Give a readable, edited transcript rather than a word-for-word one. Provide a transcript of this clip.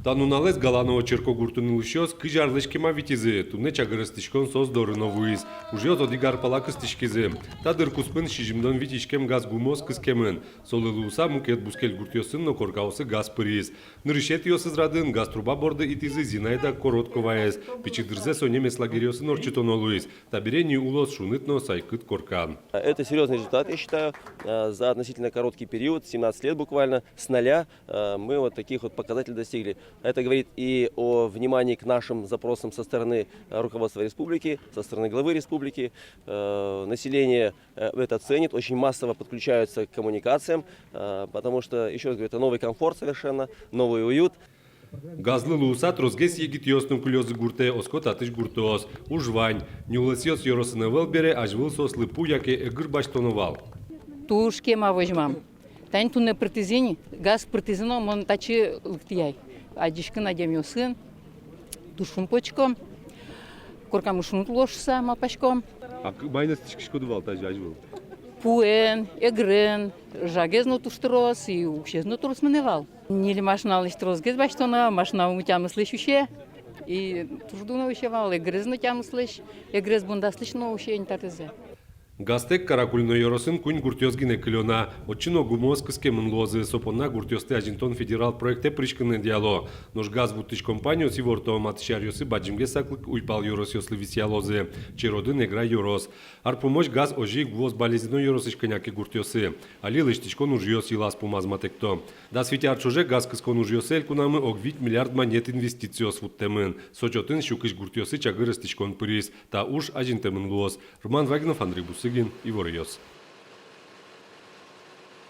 Тануналес Галанова Черкогуртунилушос кыжарлышкема витизе, туне чагырыстышкон соз дорыновуиз. Уже от одигар палакыстышкизе. Тадыр куспын шижимдон витишкем газ гумоз кыскемын. Солылууса мукет бускел гуртёсын но коркаусы газ пырис. Нырышет ёсызрадын газ труба борды итизы Зинаида Коротковаес. Пичидырзе сонемес лагерёсын орчитонолуиз. Табирени улос шунытно сайкыт коркан. Это серьезный результат, я считаю, за относительно короткий период, 17 лет буквально, с нуля мы вот таких вот показателей достигли. Это говорит и о внимании к нашим запросам со стороны руководства республики, со стороны главы республики. Население это ценит, очень массово подключаются к коммуникациям, потому что, еще раз говорю, это новый комфорт совершенно, новый уют. Газлы луусат розгес егит ёсным кулёзы гурте, оскот атыш гуртоос, ужвань, нюласиос ёросыны велбере, ажвылсос лыпу, яке эгыр баштоновал. Тушке ма возьмам. Тань туне партизини, газ партизино, мон тачи лыктияй. Адишкын адем ёсын, душун почком, коркам ушун лошса мапашком. А майнас тишкишкодувал тажи ажвыл? Пуэн, эгрен, жагезно туштырос и ущезно турс маневал. Нили машинал истрозгез баштона, машинал мутям слышуще, и туждуна ущевал, эгрезно тям слыш, эгрез бунда слышно уще не татызе. Гастек каракульно ёросын кунь гуртёзгине клёна, отчино гумоз кыскемын лозы, сопонна гуртёсты ажинтон федерал проекте пришкыны диало. Нож газ буттыш компанио сиворто матышар ёсы баджимге саклык уйпал ёрос ёслы висия лозы, чиродын эгра ёрос. Ар помощь газ ожи гвоз балезино ёросыш коняки гуртёсы, али лыштичкон уж ёс илас помазматекто. Да светяр чуже газ кыскон уж ёсель кунамы огвить миллиард монет инвестициос вуттемын. Сочотын шукыш гуртёсы чагырыстичкон пырис, та уж ажинтемын лоз. Роман Вагнов, Андрей Бусыгин, Ивор Йос.